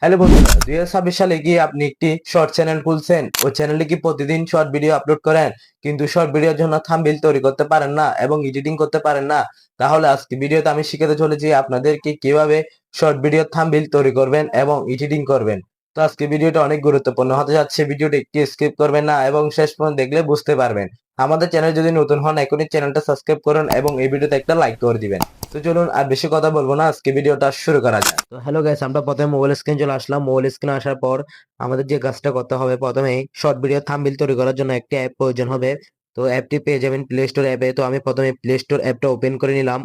Hello বন্ধুরা, 2026 সালে কি আপনি একটি শর্ট চ্যানেল খুলছেন? ওই চ্যানেলে কি প্রতিদিন শর্ট ভিডিও আপলোড করেন, কিন্তু শর্ট ভিডিওর জন্য থাম্বনেইল তৈরি করতে পারেন না এবং এডিটিং করতে পারেন না? তাহলে আজকে ভিডিওতে আমি শিখাতে চলেছি আপনাদেরকে কিভাবে শর্ট ভিডিও থাম্বনেইল তৈরি করবেন এবং এডিটিং করবেন। তো আজকে ভিডিওটা অনেক গুরুত্বপূর্ণ হতে যাচ্ছে, ভিডিওটা একটু স্কিপ করবেন না এবং শেষ পর্যন্ত দেখলে বুঝতে পারবেন। আমাদের চ্যানেল যদি নতুন হন, এখনই চ্যানেলটা সাবস্ক্রাইব করুন এবং এই ভিডিওতে একটা লাইক করে দিবেন। তো চলুন আর বেশি কথা বলবো না, আজকে ভিডিওটা শুরু করা যাক। তো হ্যালো গাইস, আমরা প্রথমে মোবাইল স্ক্রিন চলে আসলাম। মোবাইল স্ক্রিনে আসার পর আমাদের যে কাজটা করতে হবে, প্রথমে শর্ট ভিডিও থাম্বনেইল তৈরি করার জন্য একটি অ্যাপ প্রয়োজন হবে। তো অ্যাপটি পেয়ে যাবেন প্লে স্টোর অ্যাপে। তো আমি প্রথমে প্লে স্টোর অ্যাপটা ওপেন করে নিলাম।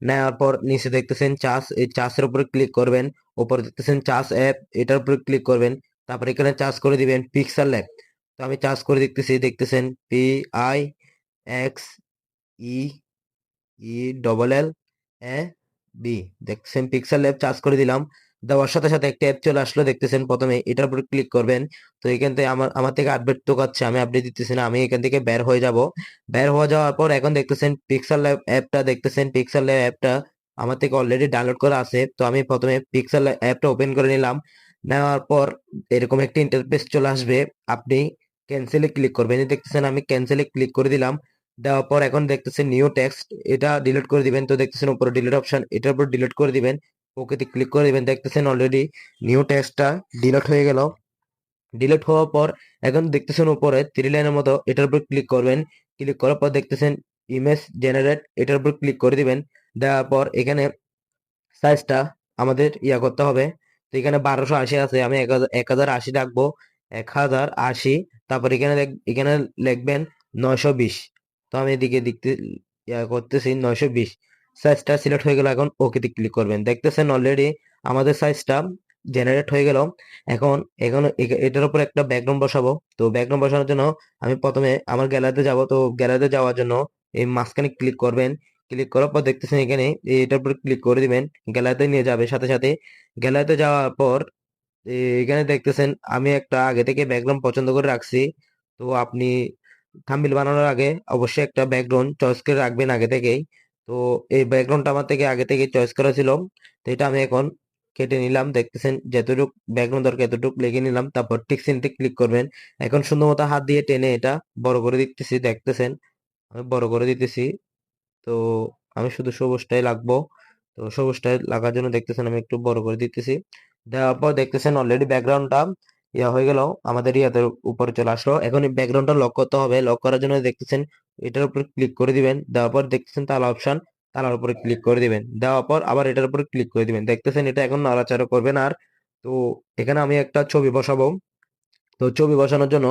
নেওয়ার পর নিচে দেখতেছেন চার্জ, এই চার্জের উপরে ক্লিক করবেন। উপরে দেখতেছেন চার্জ অ্যাপ, এটার উপরে ক্লিক করবেন। তারপর এখানে চার্জ করে দিবেন পিক্সেল ল্যাব। তো আমি চার্জ করে দেখতেছেন PIXELLE দেখছেন পিক্সেল ল্যাব চার্জ করে দিলাম। দেওয়ার সাথে সাথে একটা অ্যাপ চলে আসলো, দেখতেছেন প্রথমে এটার উপর ক্লিক করবেন। তো এখান থেকে আমার আমার থেকে আপডেট তো কাচ্ছে, আমি আপডেট দিতেছি না, আমি এখান থেকে বের হয়ে যাব। বের হয়ে যাওয়ার পর এখন দেখতেছেন পিক্সেল ল্যাব অ্যাপটা, দেখতেছেন পিক্সেল ল্যাব অ্যাপটা আমার থেকে অলরেডি ডাউনলোড করা আছে। তো আমি প্রথমে পিক্সেল অ্যাপটা ওপেন করে নিলাম। নেওয়ার পর এরকম একটা ইন্টারফেস চলে আসবে, আপনি ক্যান্সেলে ক্লিক করবেন। এই দেখতেছেন আমি ক্যান্সেলে ক্লিক করে দিলাম। দেওয়ার পর এখন দেখতেছেন নিউ টেক্সট, এটা ডিলিট করে দিবেন। তো দেখতেছেন উপরে ডিলিট অপশন, এটার উপর ডিলিট করে দিবেন। ওকেতে ক্লিক করে দিবেন। দেখতেছেন অলরেডি নিউ টেক্সটটা ডিলিট হয়ে গেল। ডিলিট হওয়ার পর এখন দেখতেছেন উপরে থ্রি লাইনের মতো, এটার উপর ক্লিক করবেন। ক্লিক করার পর দেখতেছেন ইমেজ জেনারেট, এটার উপর ক্লিক করে দিবেন। দেওয়ার পর এখানে সাইজটা আমাদের করতে হবে। তো এখানে 1280 আছে, আমি 1080 রাখবো। 1080, তারপর এখানে লিখবেন 920। তো আমি এদিকে দেখতে করতেছি 920। সাইজটা সিলেক্ট হয়ে গেল, এখন ওকেতে ক্লিক করবেন। দেখতেছেন অলরেডি আমাদের সাইজটা জেনারেট হয়ে গেল। এখন এখন এটার উপর একটা ব্যাকগ্রাউন্ড বসাবো। তো ব্যাকগ্রাউন্ড বসানোর জন্য আমি প্রথমে আমার গ্যালারিতে যাব। তো গ্যালারিতে যাওয়ার জন্য এই মাঝখানে ক্লিক করবেন। ক্লিক করার পর দেখতেছেন এখানে এটার উপর ক্লিক করে দিবেন, গ্যালারিতে নিয়ে যাবে। সাথে সাথে গ্যালারিতে যাওয়ার পর এখানে দেখতেছেন আমি একটা আগে থেকে ব্যাকগ্রাউন্ড পছন্দ করে রাখছি। তো আপনি থাম্বনেইল বানানোর আগে অবশ্যই একটা ব্যাকগ্রাউন্ড চয়েস করে রাখবেন আগে থেকেই। তো এই ব্যাকগ্রাউন্ডটা আমার থেকে আগে থেকে চয়েস করা ছিল। তো এটা আমি এখন কেটে নিলাম। দেখতেছেন যতটুকু ব্যাকগ্রাউন্ড দরকার এতটুকু লিখে নিলাম, তারপর টিক চিহ্নতে ক্লিক করবেন। এখন সুন্দর মতো হাত দিয়ে টেনে এটা বড় করে দিতেছি। দেখতেছেন আমি বড় করে দিতেছি। তো আমি শুধু সবুজটাই লাগবো। তো সবুজটাই লাগার জন্য দেখতেছেন আমি একটু বড় করে দিতেছি। দেওয়ার পর দেখতেছেন অলরেডি ব্যাকগ্রাউন্ডটা হয়ে গেল, আমাদের ইয়াদের উপরে চলে আসলো। এখন এই ব্যাকগ্রাউন্ডটা লক করতে হবে। লক করার জন্য দেখতেছেন এটার উপরে ক্লিক করে দিবেন। দেওয়ার পর দেখতেছেন তালা অপশন, তালার উপরে ক্লিক করে দিবেন। দেওয়ার পর আবার এটার উপরে ক্লিক করে দিবেন। দেখতেছেন এটা এখন নাড়াচাড়া করবেন। আর তো এখানে আমি একটা ছবি বসাবো। তো ছবি বসানোর জন্য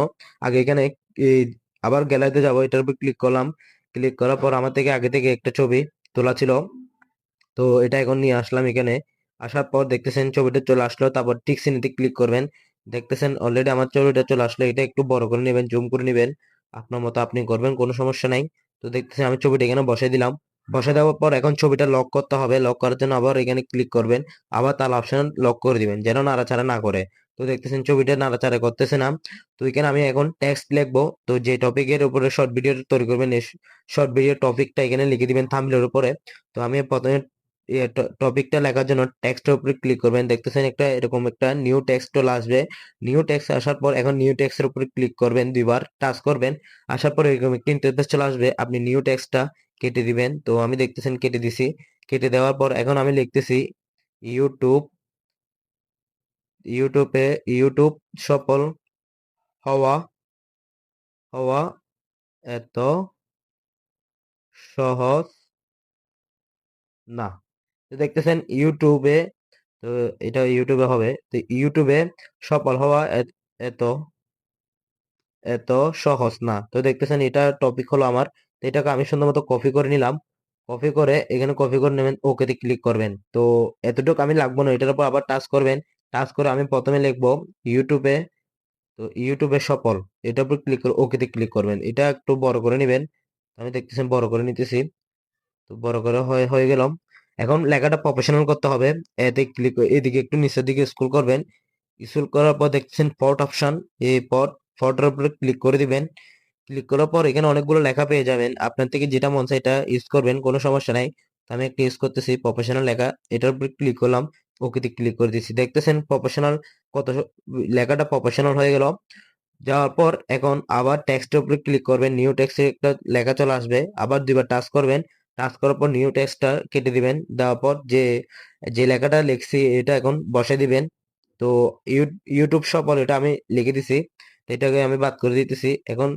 আগে এখানে এই আবার গ্যালারিতে যাব, এটার উপর ক্লিক করলাম। ক্লিক করার পর আমার থেকে আগে থেকে একটা ছবি তোলা ছিল, তো এটা এখন নিয়ে আসলাম এখানে। আসার পর দেখতেছেন ছবিটা চলে আসলো, তারপর টিক চিহ্নতে ক্লিক করবেন। দেখতেছেন অলরেডি আমার ছবিটা চলে আসলো, এটা একটু বড় করে নেবেন, জুম করে নেবেন, আপনার মতো আপনি করবেন, কোনো সমস্যা নাই। তো দেখতেছেন আমি ছবিটা এখানে বসাই দিলাম। বসে দেওয়ার পর এখন ছবিটা লক করতে হবে। লক করার জন্য আবার এখানে ক্লিক করবেন, আবার তার অপশন লক করে দিবেন যেন নাড়াচাড়া না করে। তো দেখতেছেন ছবিটা নাড়াচাড়া করতেছে না। তো এখানে আমি এখন টেক্সট লিখবো। তো যে টপিকের উপরে শর্ট ভিডিও তৈরি করবেন, এই শর্ট ভিডিও টপিকটা এখানে লিখে দিবেন থাম্বনেইলের উপরে। তো আমি প্রথমে টপিকটা লেখার জন্য টেক্সটের উপরে ক্লিক করবেন। দেখতেছেন একটা এরকম একটা নিউ টেক্সট চলে আসবে। নিউ টেক্সট আসার পর এখন নিউ টেক্সটের উপরে ক্লিক করবেন, দুইবার টাচ করবেন। আসার পর এরকম একটা ইন্টারফেস চলে আসবে, আপনি নিউ টেক্সটটা কেটে দিবেন। তো আমি দেখতেছেন কেটে দিছি। কেটে দেওয়ার পর এখন আমি লিখতেছি ইউটিউব, ইউটিউবে ইউটিউব সফল হওয়া হওয়া এত সহজ না। তো দেখতেছেন ইউটিউবে, তো এটা ইউটিউবে হবে। তো ইউটিউবে সফল হওয়া এত এত সহজ না। তো দেখতেছেন এটা টপিক হলো আমার। তো এটাকে আমি সুন্দর মতো কপি করে নিলাম। কপি করে এখানে কপি করে নেবেন, ওকেতে ক্লিক করবেন। তো এতটুকু আমি লাগবো না, এটার উপর আবার টাচ করবেন। টাচ করে আমি প্রথমে লিখবো ইউটিউবে। তো ইউটিউবে সফল, এটার উপর ক্লিক করে ওকেতে ক্লিক করবেন। এটা একটু বড় করে নেবেন। আমি দেখতেছেন বড় করে নিতেছি। তো বড় করে হয়ে হয়ে গেলাম। এখন লেখাটা প্রফেশনাল করতে হবে। এতে ক্লিক, এদিকে একটু নিচের দিকে স্ক্রল করবেন। স্ক্রল করার পর দেখছেন ফন্ট অপশন, এই ফন্টের উপরে ক্লিক করে দিবেন। ক্লিক করার পর এখানে অনেকগুলো লেখা পেয়ে যাবেন, আপনার থেকে যেটা মন চায় এটা ইউজ করবেন, কোনো সমস্যা নাই। তো আমি একটা ইউজ করতেছি প্রফেশনাল লেখা, এটার উপরে ক্লিক করলাম। ওকেতে ক্লিক করে দিচ্ছি, দেখতেছেন প্রফেশনাল কত লেখাটা প্রফেশনাল হয়ে গেল। যাওয়ার পর এখন আবার টেক্সটের উপরে ক্লিক করবেন, নিউ টেক্সটে একটা লেখা চলে আসবে, আবার দুইবার টাচ করবেন, টাচ করার পর নিউ টেক্সটটা কেটে দিবেন, দেওয়ার পর যে যে লেখাটা লিখছি এটা এখন বসে দিবেন। তো ইউটিউব সফল এটা আমি লিখে দিছি, তো এটাকে আমি বাদ করে দিতেছি। এখন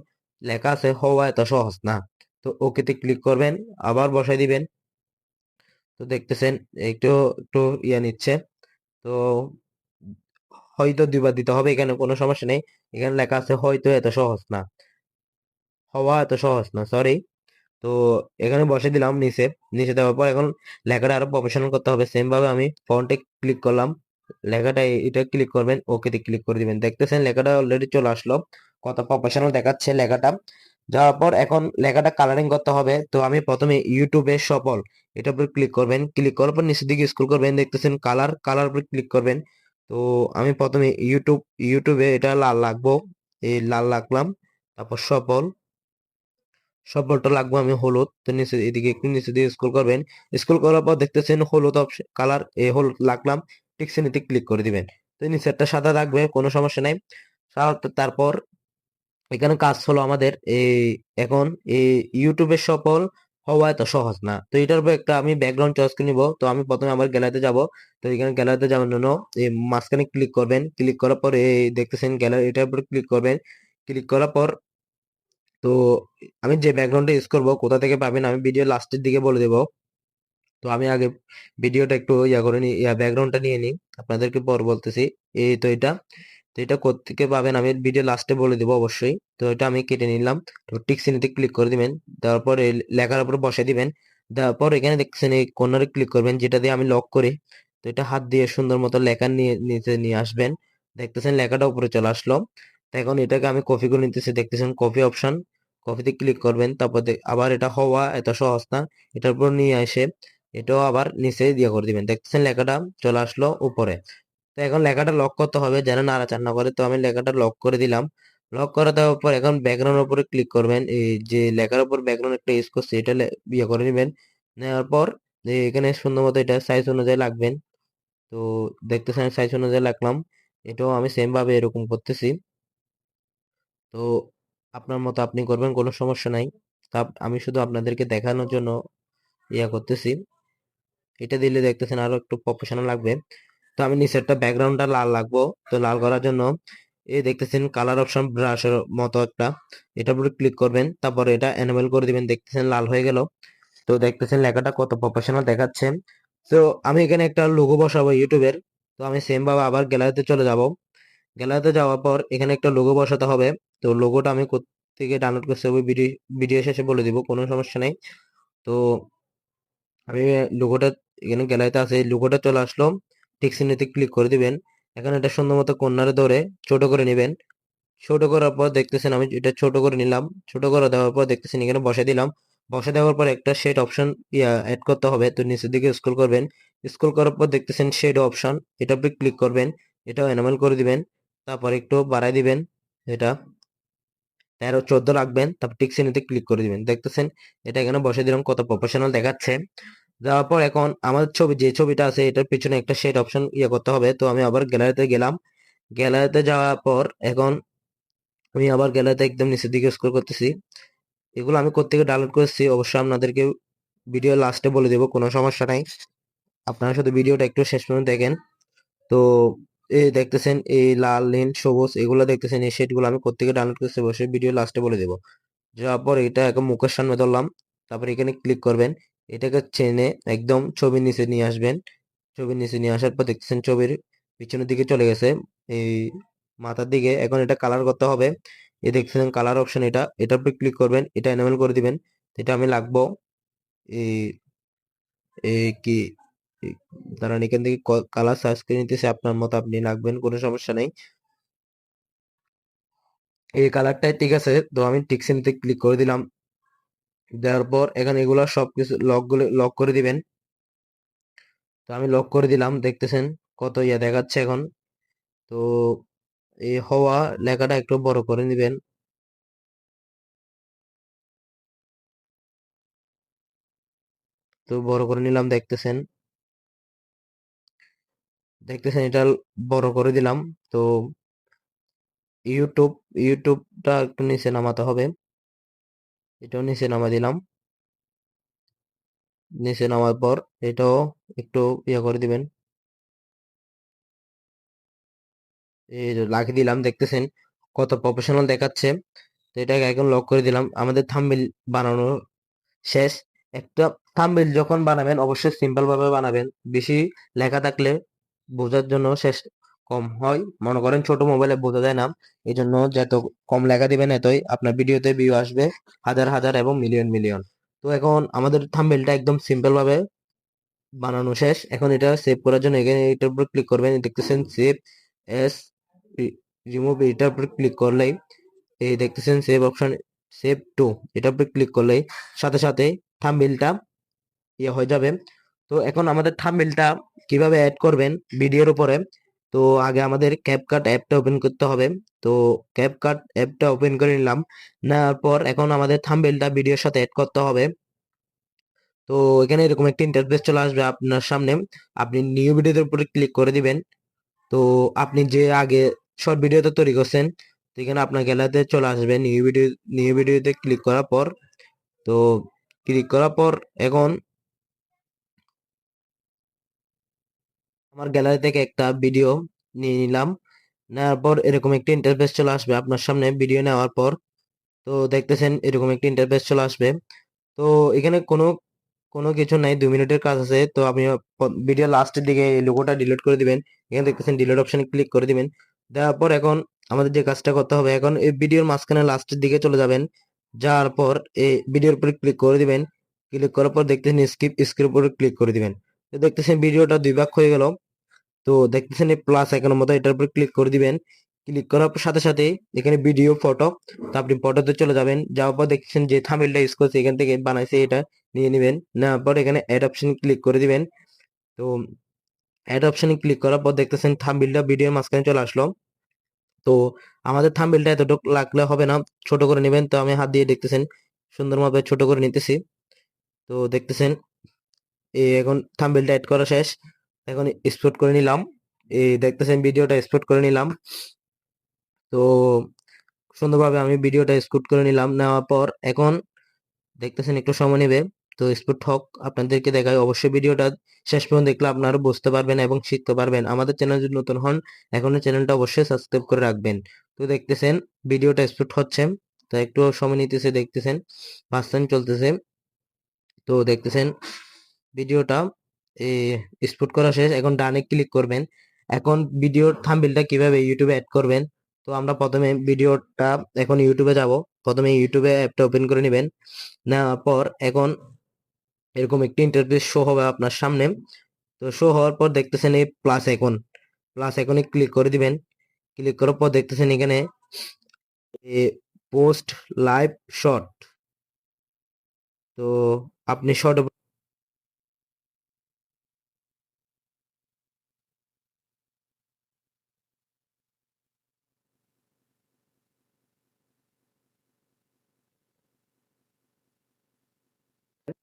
লেখা আছে হওয়া এত সহজ না, তো ওকেতে ক্লিক করবেন, আবার বসাই দিবেন। তো দেখতেছেন একটু একটু নিচ্ছে। তো হয়তো দুইবার দিতে হবে, এখানে কোনো সমস্যা নেই। এখানে লেখা আছে হয়তো এত সহজ না, হওয়া এত সহজ না, সরি। তো এখানে বসে দিলাম নিচে, নিচে দেওয়ার পর এখন লেখাটা আরো প্রফেশনাল করতে হবে। সেম ভাবে আমি ফন্টে ক্লিক করলাম, লেখাটা এটা ক্লিক করবেন, ওকেতে ক্লিক করে দিবেন। দেখতেছেন লেখাটা অলরেডি চলে আসলো, কত প্রফেশনাল দেখাচ্ছে লেখাটা। যাওয়ার পর এখন লেখাটা কালারিং করতে হবে। তো আমি প্রথমে ইউটিউবে সফল এটার উপর ক্লিক করবেন, ক্লিক করার পর নিচের দিকে স্ক্রল করবেন, দেখতেছেন কালার, কালার উপর ক্লিক করবেন। তো আমি প্রথমে ইউটিউবে এটা লাল লাগবো, এই লাল লাগলাম। তারপর সফল, সফলটা লাগবো আমি হলুদ। তো নিচে এদিকে একটু নিচে দিয়ে স্ক্রল করবেন, স্ক্রল করার পর দেখতেছেন হলুদ অপশন কালার, এই হলুদ লাগলাম, টিকসিনিতে ক্লিক করে দিবেন। তো নিচেরটা সাদা থাকবে, কোনো সমস্যা নাই। তারপর এখানে কাজ হলো আমাদের এই এখন এই ইউটিউবের সফল হওয়া এত সহজ না। তো এটার উপর একটা আমি ব্যাকগ্রাউন্ড চয়েস করে নিব। তো আমি প্রথমে আমার গ্যালারিতে যাব। তো এখানে গ্যালারিতে যাওয়ার জন্য এই মাঝখানে ক্লিক করবেন, ক্লিক করার পর এই দেখতেছেন গ্যালারি, এটার উপর ক্লিক করবেন। ক্লিক করার পর তো আমি যে ব্যাকগ্রাউন্ডটা ইউজ করবো কোথা থেকে পাবেন আমি ভিডিও লাস্টের দিকে বলে দেবো। তো আমি আগে ভিডিওটা একটু করে নি, ব্যাকগ্রাউন্ডটা নিয়ে নিই, আপনাদেরকে পর বলতেছি। এই তো এটা, তো এটা কোত্থেকে পাবেন আমি ভিডিও লাস্টে বলে দেবো অবশ্যই। তো এটা আমি কেটে নিলাম। তো টিক চিহ্নতে ক্লিক করে দিবেন, দেওয়ার পর এই লেখার উপর বসে দিবেন। দেওয়ার পর এখানে দেখছেন এই কর্নারে ক্লিক করবেন, যেটা দিয়ে আমি লক করি। তো এটা হাত দিয়ে সুন্দর মতো লেখা নিয়ে নিচে নিয়ে আসবেন, দেখতেছেন লেখাটা উপরে চলে আসলো। তো এখন এটাকে আমি কপি করে নিতেছি, দেখতেছেন কপি অপশন, কপিতে ক্লিক করবেন। তারপর আবার এটা হওয়া এত সহজ না, এটার উপর নিয়ে এসে এটাও আবার নিচে দিয়ে করে দিবেন, দেখতেছেন লেখাটা চলে আসলো উপরে। তো এখন লেখাটা লক করতে হবে যেন নাড়াচাড়া না করে। তো আমি লেখাটা লক করে দিলাম। লক করে দেওয়ার পর এখন ব্যাকগ্রাউন্ডের উপরে ক্লিক করবেন, এই যে লেখার উপর ব্যাকগ্রাউন্ড একটা ইউজ করছে এটা করে নেবেন। নেওয়ার পর এখানে সুন্দর মতো এটা সাইজ অনুযায়ী লাগবেন। তো দেখতেছেন সাইজ অনুযায়ী লাগলাম, এটাও আমি সেম ভাবে এরকম করতেছি। তো আপনার মতো আপনি করবেন, কোনো সমস্যা নাই। তা আমি শুধু আপনাদেরকে দেখানোর জন্য করতেছি। এটা দিলে দেখতেছেন আরো একটু প্রফেশনাল লাগবে। তো আমি নিচেরটা ব্যাকগ্রাউন্ডটা লাল লাগবো, তো লাল করার জন্য এই দেখতেছেন কালার অপশন ব্রাশের মতো একটা, এটার উপরে ক্লিক করবেন, তারপরে এটা এনেবল করে দিবেন, দেখতেছেন লাল হয়ে গেল। তো দেখতেছেন লেখাটা কত প্রফেশনাল দেখাচ্ছে। তো আমি এখানে একটা লোগো বসাবো ইউটিউবের। তো আমি সেম ভাবে আবার গ্যালারিতে চলে যাব, গ্যালারিতে যাওয়ার পর এখানে একটা লোগো বসাতে হবে। তো লোগোটা আমি থেকে ডাউনলোড করতে হবে, ভিডিও ভিডিও শেষে বলে দিব, কোনো সমস্যা নেই। তো আমি লোগোটা এখানে গ্যালারিতে আছে, লোগোটা চলে আসলো, টিক চিহ্নতে ক্লিক করে দিবেন। এখন এটা সুন্দর মতো কর্নারে ধরে ছোট করে নেবেন। ছোট করার পর দেখতেছেন আমি এটা ছোট করে নিলাম, ছোট করে দেওয়ার পর দেখতেছেন এখানে বসে দিলাম। বসে দেওয়ার পর একটা শেড অপশন অ্যাড করতে হবে। তো নিচের দিকে স্ক্রল করবেন, স্ক্রল করার পর দেখতেছেন শেড অপশন, এটা উপরে ক্লিক করবেন, এটাও এনামেল করে দিবেন। তারপর একটু বাড়াই দিবেন, এটা 13-14 রাখবেন, তারপর টিক চিহ্নতে ক্লিক করে দিবেন। দেখতেছেন এটা এখানে বসে দিলাম, কত প্রফেশনাল দেখাচ্ছে। যাওয়ার পর এখন আমাদের ছবি যে ছবিটা আছে এটার পিছনে একটা শেড অপশন করতে হবে। তো আমি আবার গ্যালারিতে গেলাম, গ্যালারিতে যাওয়ার পর এখন আমি আবার গ্যালারিতে একদম নিচের দিকে স্ক্রল করতেছি। এগুলো আমি কোত্থেকে ডাউনলোড করেছি অবশ্যই আপনাদেরকে ভিডিও লাস্টে বলে দেবো, কোনো সমস্যা নাই। আপনারা শুধু ভিডিওটা একটু শেষ পর্যন্ত দেখেন। তো এই দেখতেছেন এই লাল নীল সবুজ এগুলো দেখতেছেন, এই শেডগুলো আমি কোত্থেকে ডাউনলোড করেছি অবশ্যই ভিডিও লাস্টে বলে দেবো। যাওয়ার পর এটা এখন মুখের সামনে ধরলাম, তারপর এখানে ক্লিক করবেন, এটাকে চেনে একদম ছবির নিচে নিয়ে আসবেন। ছবির নিচে নিয়ে আসার পর দেখতেছেন ছবির পিছনের দিকে চলে গেছে, এই মাথার দিকে। এখন এটা কালার করতে হবে, এই দেখতেছেন কালার অপশন, এটা এটার উপর ক্লিক করবেন, এটা এনেবল করে দিবেন। এটা আমি লাগবো এই এই কি এই দাঁড়ান এখান থেকে কালার সার্চ করে নিতেছে, আপনার মতো আপনি লাগবেন, কোনো সমস্যা নেই। এই কালারটাই ঠিক আছে, তো আমি টিক চিহ্নতে ক্লিক করে দিলাম। দেওয়ার পর এখানে এগুলা সবকিছু লক করে দিবেন। তো আমি লক করে দিলাম, দেখতেছেন কত দেখাচ্ছে এখন। তো এই হওয়া লেখাটা একটু বড় করে নিবেন। তো বড় করে নিলাম, দেখতেছেন। দেখতেছেন এটা বড় করে দিলাম। তো ইউটিউব ইউটিউবটা একটু নিচে নামাতে হবে, এটাও নিচে নামা দিলাম। নিচে নামার পর এটাও একটু ইয়ে করে দিবেন, এই যে লাগিয়ে দিলাম। দেখতেছেন কত প্রফেশনাল দেখাচ্ছে। তো এটাকে এখন লক করে দিলাম। আমাদের থাম্বনেল বানানো শেষ। একটা থাম্বনেল যখন বানাবেন অবশ্যই সিম্পল ভাবে বানাবেন, বেশি লেখা থাকলে বোঝার জন্য শেষ কম হয়। মনে করেন ছোট মোবাইলে বোঝা যায় না, এই জন্য যত কম লেখা দিবেন এতই আপনার ভিডিওতে ভিউ আসবে হাজার হাজার এবং মিলিয়ন মিলিয়ন। তো এখন আমাদের থাম্বনেলটা একদম সিম্পল ভাবে বানানো শেষ। এখন এটা সেভ করার জন্য এখানে এটার উপর ক্লিক করবেন, দেখতেছেন সেভ এস রিমুভ, এটার উপর ক্লিক করলেই এই দেখতেছেন সেভ অপশন, সেভ টু, এটার উপর ক্লিক করলেই সাথে সাথে থাম্বনেলটা ইয়ে হয়ে যাবে। তো এখন আমাদের থাম্বনেলটা কিভাবে অ্যাড করবেন ভিডিওর উপরে, তো আগে আমাদের ক্যাপকাট অ্যাপটা ওপেন করতে হবে। তো ক্যাপকাট অ্যাপটা ওপেন করে নিলাম, নেওয়ার পর এখন আমাদের থাম্বনেলটা ভিডিওর সাথে অ্যাড করতে হবে। তো এখানে এরকম একটা ইন্টারফেস চলে আসবে আপনার সামনে, আপনি নিউ ভিডিওর উপরে ক্লিক করে দিবেন। তো আপনি যে আগে শর্ট ভিডিওতে তৈরি করছেন, তো এখানে আপনার গ্যালারিতে চলে আসবে নিউ ভিডিওতে ক্লিক করার পর। তো ক্লিক করার পর এখন আমার গ্যালারি থেকে একটা ভিডিও নিয়ে নিলাম, নেওয়ার পর এরকম একটা ইন্টারফেস চলে আসবে আপনার সামনে ভিডিও নেওয়ার পর। তো দেখতেছেন এরকম একটা ইন্টারফেস চলে আসবে। তো এখানে কোনো কোনো কিছু নাই, 2 মিনিটের কাজ আছে। তো আপনি ভিডিও লাস্টের দিকে এই লোগোটা ডিলিট করে দিবেন, এখানে দেখতেছেন ডিলিট অপশনে ক্লিক করে দিবেন। দেওয়ার পর এখন আমাদের যে কাজটা করতে হবে, এখন এই ভিডিওর মাঝখানে লাস্টের দিকে চলে যাবেন, যাওয়ার পর এই ভিডিওর উপরে ক্লিক করে দিবেন। ক্লিক করার পর দেখতেছেন স্কিপ উপরে ক্লিক করে দিবেন। তো দেখতেছেন ভিডিওটা 2 ভাগ হয়ে গেল। তো দেখতেছেন এই প্লাস আইকনের মতো, এটার উপর ক্লিক করে দিবেন। ক্লিক করার সাথে সাথে এখানে ভিডিও ফটো, তো আপনি ফটোতে চলে যাবেন। যাওয়ার পর দেখছেন যে থাম্বনেলটা ইউজ করছে এখান থেকে বানাইছে, এটা নিয়ে নেবেন। নেওয়ার পর এখানে অ্যাড অপশন ক্লিক করে দিবেন। তো অ্যাড অপশনে ক্লিক করার পর দেখতেছেন থাম্বনেলটা ভিডিওর মাঝখানে চলে আসলো। তো আমাদের থাম্বনেলটা এতটুকু লাগলে হবে না, ছোট করে নেবেন। তো আমি হাত দিয়ে দেখতেছেন সুন্দরভাবে ছোট করে নিতেছি। তো দেখতেছেন এই এখন থাম্বনেলটা অ্যাড করা শেষ। এখন এক্সপোর্ট করে নিলাম, এই দেখতেছেন ভিডিওটা এক্সপোর্ট করে নিলাম। তো সুন্দরভাবে আমি ভিডিওটা এক্সপোর্ট করে নিলাম, নেওয়ার পর এখন দেখতেছেন একটু সময় নেবে। তো এক্সপোর্ট হোক, আপনাদেরকে দেখাই। অবশ্যই ভিডিওটা শেষ পর্যন্ত দেখলে আপনারা বুঝতে পারবেন এবং শিখতে পারবেন। আমাদের চ্যানেল যদি নতুন হন, এখনো চ্যানেলটা অবশ্যই সাবস্ক্রাইব করে রাখবেন। তো দেখতেছেন ভিডিওটা এক্সপোর্ট হচ্ছে, তো একটু সময় নিতেছে, দেখতেছেন 5 টাইম চলতেছে। তো দেখতেছেন ভিডিওটা এক্সপোর্ট করা শেষ। এখন ডানে ক্লিক করবেন। এখন ভিডিওর থাম্বনেলটা কিভাবে ইউটিউবে অ্যাড করবেন, তো আমরা প্রথমে ভিডিওটা এখন ইউটিউবে যাব। প্রথমে ইউটিউবে অ্যাপটা ওপেন করে নেবেন, নেওয়ার পর এখন এরকম একটি ইন্টারফেস শো হবে আপনার সামনে। তো শো হওয়ার পর দেখতেছেন এই প্লাস আইকনে ক্লিক করে দিবেন। ক্লিক করার পর দেখতেছেন এখানে পোস্ট লাইভ শর্ট। তো আপনি শর্ট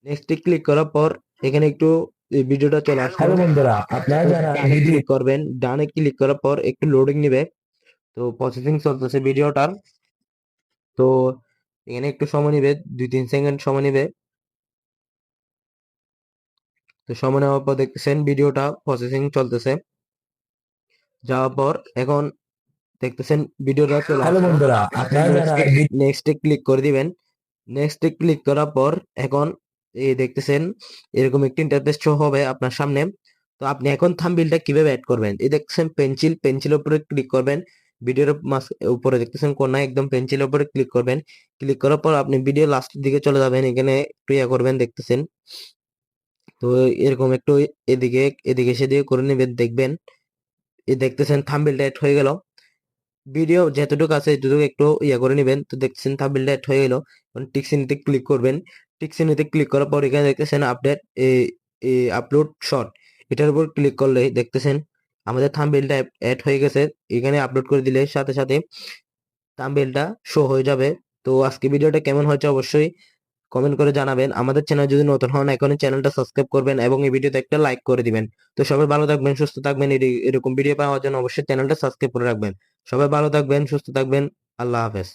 নেক্সট ক্লিক করার পর এখানে একটু এই ভিডিওটা চলে আসবে। হ্যালো বন্ধুরা, আপনারা যারা ডানে ক্লিক করবেন, ডানে ক্লিক করার পর একটু লোডিং নেবে। তো প্রসেসিং চলতেছে ভিডিওটার। তো এখানে একটু সময় নেবে, 2-3 সেকেন্ড সময় নেবে। তো সময় নেওয়ার পর দেখতেছেন ভিডিওটা প্রসেসিং চলতেছে। যাওয়ার পর এখন দেখতেছেন ভিডিওটা চলে হ্যালো আসলো। বন্ধুরা, আপনারা যারা নেক্সটে ক্লিক করে দিবেন। নেক্সটে ক্লিক করার পর এখন এই দেখতেছেন এরকম একটি ইন্টারফেস শো হবে আপনার সামনে। তো আপনি এখন থাম্বনেলটা কিভাবে অ্যাড করবেন, এই দেখছেন পেন্সিলের উপরে ক্লিক করবেন। ভিডিওর উপরে দেখতেছেন কোনায় একদম পেন্সিলের উপরে ক্লিক করবেন। ক্লিক করার পর আপনি ভিডিও লাস্টের দিকে চলে যাবেন, এখানে একটু ইয়ে করবেন, দেখতেছেন। তো এরকম একটু এদিকে এদিকে সেদিকে করে নেবেন, দেখবেন এই দেখতেছেন থাম্বনেলটা অ্যাড হয়ে গেল। ভিডিও যতটুকু আছে এতটুকু একটু ইয়ে করে নেবেন। তো দেখছেন থাম্বনেলটা অ্যাড হয়ে গেল। এখন টিকচিহ্নতে ক্লিক করবেন। টিকচিহ্নতে ক্লিক করার পর এখানে দেখতেছেন আপডেট আপলোড শর্ট, এটার উপর ক্লিক করলে দেখতেছেন আমাদের থাম্বনেলটা অ্যাড হয়ে গেছে। এখানে আপলোড করে দিলে সাথে সাথে থাম্বনেলটা শো হয়ে যাবে। তো আজকে ভিডিওটা কেমন হয়েছে অবশ্যই কমেন্ট করে জানাবেন। আমাদের চ্যানেল যদি নতুন হন এখনই চ্যানেলটা সাবস্ক্রাইব করবেন এবং এই ভিডিওতে একটা লাইক করে দিবেন। তো সবাই ভালো থাকবেন, সুস্থ থাকবেন। এরকম ভিডিও পাওয়ার জন্য অবশ্যই চ্যানেলটা সাবস্ক্রাইব করে রাখবেন। সবাই ভালো থাকবেন, সুস্থ থাকবেন। আল্লাহ হাফেজ।